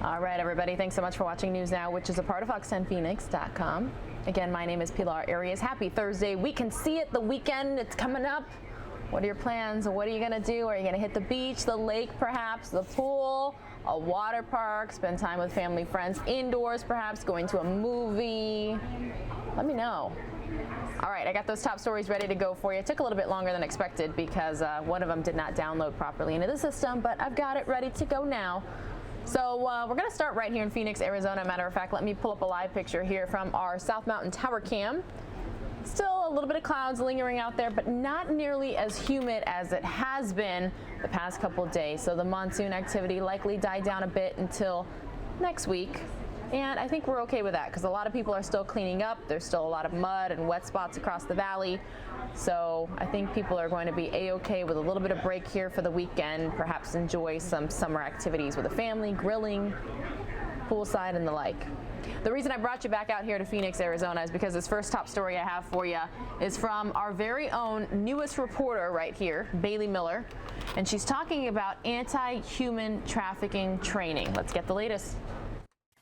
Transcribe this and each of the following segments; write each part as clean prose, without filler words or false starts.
All right, everybody, thanks so much for watching News Now, which is a part of Fox10Phoenix.com. Again, my name is Pilar Arias. Happy Thursday. We can see it. The weekend, it's coming up. What are your plans? What are you going to do? Are you going to hit the beach, the lake, perhaps, the pool, a water park, spend time with family, friends, indoors, perhaps, going to a movie? Let me know. All right, I got those top stories ready to go for you. It took a little bit longer than expected because one of them did not download properly into the system, but I've got it ready to go now. So we're going to start right here in Phoenix, Arizona. Matter of fact, let me pull up a live picture here from our South Mountain Tower Cam. Still a little bit of clouds lingering out there, but not nearly as humid as it has been the past couple of days. So the monsoon activity likely died down a bit until next week. And I think we're okay with that because a lot of people are still cleaning up. There's still a lot of mud and wet spots across the valley. So I think people are going to be a-okay with a little bit of break here for the weekend, perhaps enjoy some summer activities with a family, grilling, poolside, and the like. The reason I brought you back out here to Phoenix, Arizona is because this first top story I have for you is from our very own newest reporter right here, Bailey Miller, and she's talking about anti-human trafficking training. Let's get the latest.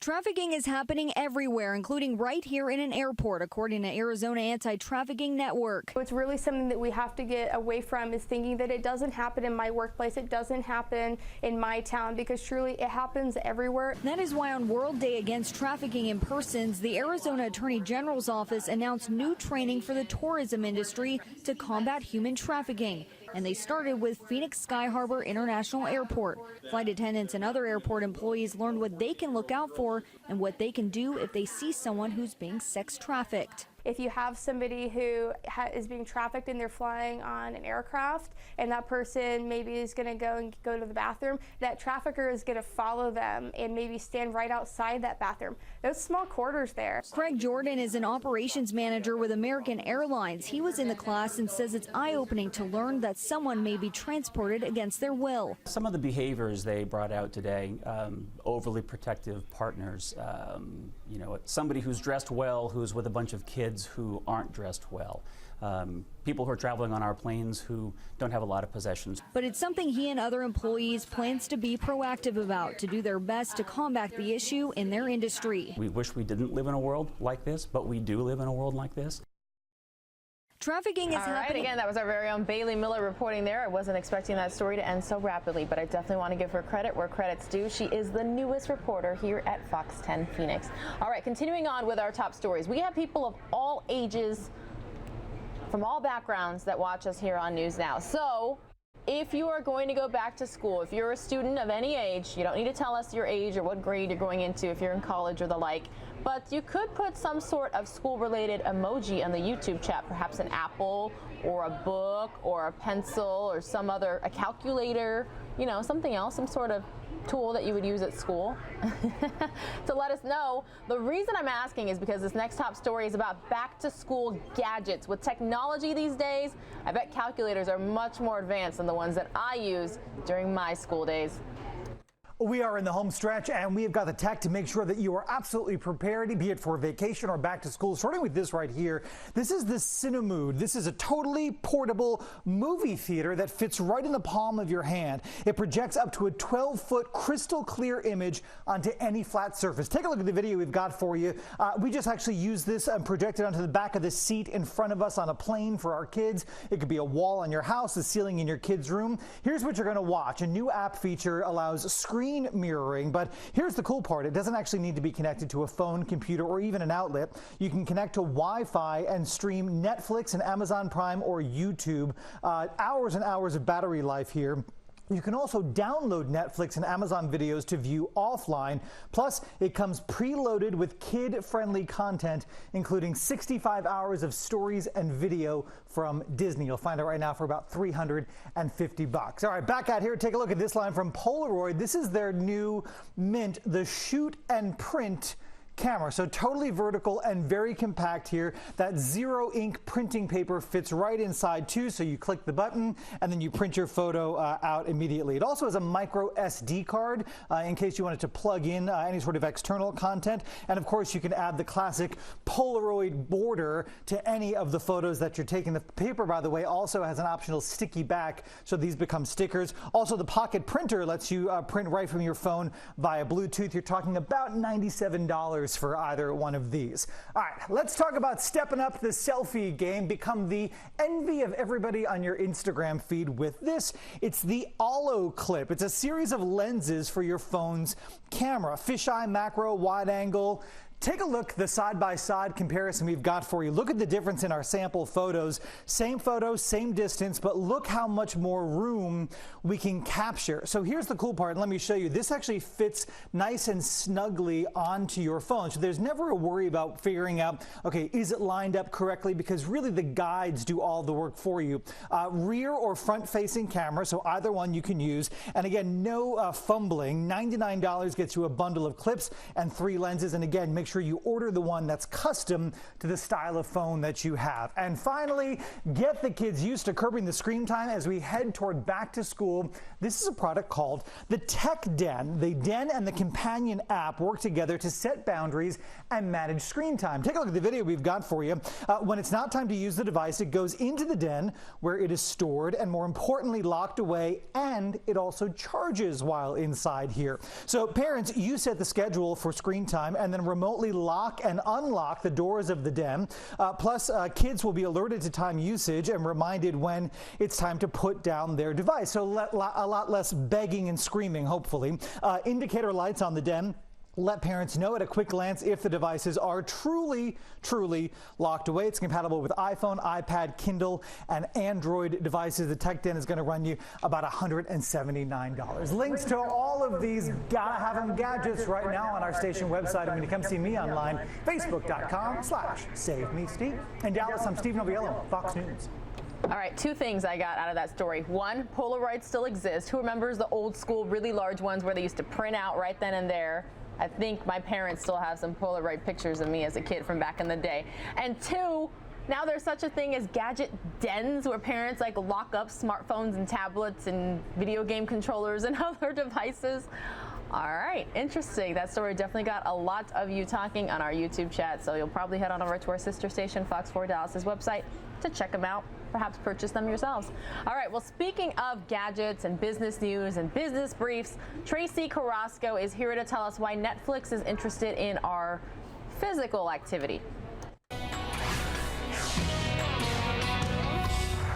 Trafficking is happening everywhere, including right here in an airport, according to Arizona Anti-Trafficking Network. It's really something that we have to get away from, is thinking that it doesn't happen in my workplace, it doesn't happen in my town, because truly it happens everywhere. That is why on World Day Against Trafficking in Persons, the Arizona Attorney General's office announced new training for the tourism industry to combat human trafficking. And they started with Phoenix Sky Harbor International Airport. Flight attendants and other airport employees learned what they can look out for and what they can do if they see someone who's being sex trafficked. If you have somebody who is being trafficked and they're flying on an aircraft and that person maybe is going to go to the bathroom, that trafficker is going to follow them and maybe stand right outside that bathroom. Those small quarters there. Craig Jordan is an operations manager with American Airlines. He was in the class and says it's eye-opening to learn that someone may be transported against their will. Some of the behaviors they brought out today, overly protective partners, you know, somebody who's dressed well, who's with a bunch of kids who aren't dressed well, people who are traveling on our planes who don't have a lot of possessions. But it's something he and other employees plans to be proactive about, to do their best to combat the issue in their industry. We wish we didn't live in a world like this, but we do live in a world like this. Trafficking is happening. All right, again, that was our very own Bailey Miller reporting there. I wasn't expecting that story to end so rapidly, but I definitely want to give her credit where credit's due. She is the newest reporter here at Fox 10 Phoenix. All right, continuing on with our top stories. We have people of all ages, from all backgrounds, that watch us here on News Now. So if you are going to go back to school, if you're a student of any age, you don't need to tell us your age or what grade you're going into if you're in college or the like, but you could put some sort of school-related emoji on the YouTube chat, perhaps an apple or a book or a pencil or some other, a calculator, you know, something else, some sort of tool that you would use at school to let us know. The reason I'm asking is because this next top story is about back-to-school gadgets. With technology these days, I bet calculators are much more advanced than the ones that I used during my school days. We are in the home stretch, and we have got the tech to make sure that you are absolutely prepared, be it for vacation or back to school. Starting with this right here, this is the Cinemood. This is a totally portable movie theater that fits right in the palm of your hand. It projects up to a 12-foot crystal clear image onto any flat surface. Take a look at the video we've got for you. We just actually used this and projected onto the back of the seat in front of us on a plane for our kids. It could be a wall on your house, the ceiling in your kid's room. Here's what you're going to watch. A new app feature allows screen mirroring, but here's the cool part. It doesn't actually need to be connected to a phone, computer, or even an outlet. You can connect to Wi-Fi and stream Netflix and Amazon Prime or YouTube. Hours and hours of battery life here. You can also download Netflix and Amazon videos to view offline. Plus, it comes preloaded with kid-friendly content, including 65 hours of stories and video from Disney. You'll find it right now for about $350. All right, back out here. Take a look at this line from Polaroid. This is their new mint, the Shoot and Print camera. So totally vertical and very compact here. That zero ink printing paper fits right inside too, so you click the button and then you print your photo out immediately. It also has a micro SD card in case you wanted to plug in any sort of external content. And of course you can add the classic Polaroid border to any of the photos that you're taking. The paper, by the way, also has an optional sticky back, so these become stickers. Also, the pocket printer lets you print right from your phone via Bluetooth. You're talking about $97 for either one of these. All right, let's talk about stepping up the selfie game. Become the envy of everybody on your Instagram feed with this. It's the Allo Clip. It's a series of lenses for your phone's camera. Fisheye, macro, wide angle. Take a look, the side-by-side comparison we've got for you. Look at the difference in our sample photos. Same photo, same distance, but look how much more room we can capture. So here's the cool part, and let me show you. This actually fits nice and snugly onto your phone. So there's never a worry about figuring out, okay, is it lined up correctly? Because really the guides do all the work for you. Rear or front-facing camera, so either one you can use. And again, no fumbling. $99 gets you a bundle of clips and 3 lenses. And again, make sure you order the one that's custom to the style of phone that you have. And finally, get the kids used to curbing the screen time as we head toward back to school. This is a product called the Tech Den. The Den and the companion app work together to set boundaries and manage screen time. Take a look at the video we've got for you. When it's not time to use the device, it goes into the Den where it is stored and, more importantly, locked away, and it also charges while inside here. So parents, you set the schedule for screen time and then remotely lock and unlock the doors of the Den. Plus, kids will be alerted to time usage and reminded when it's time to put down their device. So a lot less begging and screaming, hopefully. Indicator lights on the Den let parents know at a quick glance if the devices are truly locked away. It's compatible with iPhone, iPad, Kindle, and Android devices. The Tech Den is going to run you about $179. Links to all of these gotta have them gadgets right now on our station website. And when you come see me online, facebook.com/SaveMeSteve. In Dallas, I'm Steve Noviello, Fox News. All right, 2 things I got out of that story. 1, Polaroids still exist. Who remembers the old school, really large ones where they used to print out right then and there? I think my parents still have some Polaroid pictures of me as a kid from back in the day. And 2, now there's such a thing as gadget dens where parents like lock up smartphones and tablets and video game controllers and other devices. All right, interesting. That story definitely got a lot of you talking on our YouTube chat, so you'll probably head on over to our sister station, Fox 4 Dallas's website, to check them out, perhaps purchase them yourselves. All right, well, speaking of gadgets and business news and business briefs, Tracy Carrasco is here to tell us why Netflix is interested in our physical activity.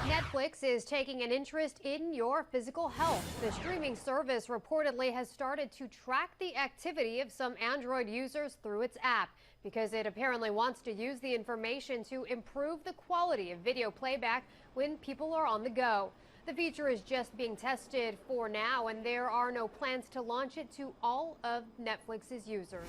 Netflix is taking an interest in your physical health. The streaming service reportedly has started to track the activity of some Android users through its app because it apparently wants to use the information to improve the quality of video playback when people are on the go. The feature is just being tested for now, and there are no plans to launch it to all of Netflix's users.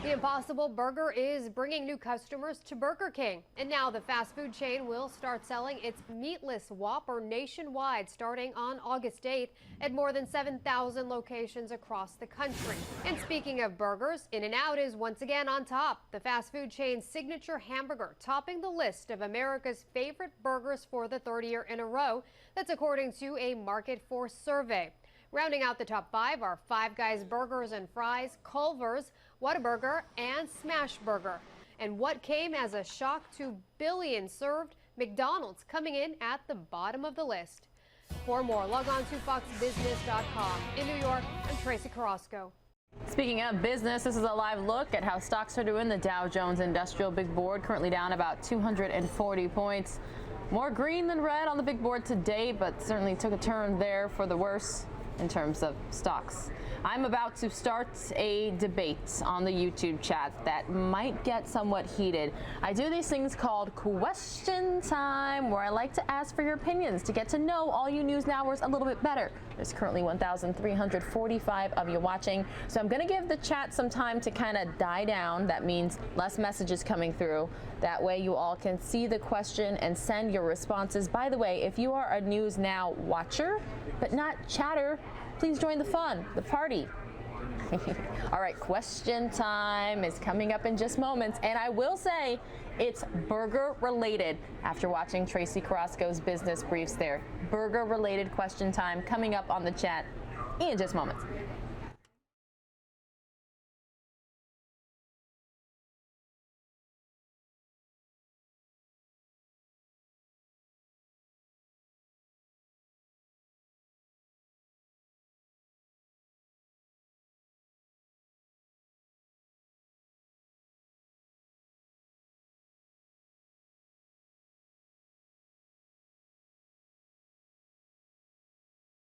The Impossible Burger is bringing new customers to Burger King, and now the fast food chain will start selling its meatless Whopper nationwide starting on August 8th at more than 7,000 locations across the country. And speaking of burgers, In-N-Out is once again on top. The fast food chain's signature hamburger topping the list of America's favorite burgers for the 3rd year in a row. That's according to a Market Force survey. Rounding out the top 5 are Five Guys Burgers and Fries, Culver's, Whataburger, and Smashburger. And what came as a shock to billions served, McDonald's coming in at the bottom of the list. For more, log on to foxbusiness.com. In New York, I'm Tracy Carrasco. Speaking of business, this is a live look at how stocks are doing. The Dow Jones Industrial Big Board currently down about 240 points. More green than red on the big board today, but certainly took a turn there for the worse in terms of stocks. I'm about to start a debate on the YouTube chat that might get somewhat heated. I do these things called question time, where I like to ask for your opinions to get to know all you news nowers a little bit better. There's currently 1,345 of you watching, so I'm going to give the chat some time to kind of die down. That means less messages coming through. That way you all can see the question and send your responses. By the way, if you are a News Now watcher, but not chatter, please join the fun, the party. All right, question time is coming up in just moments, and I will say it's burger related after watching Tracy Carrasco's business briefs there. Burger related question time coming up on the chat in just moments.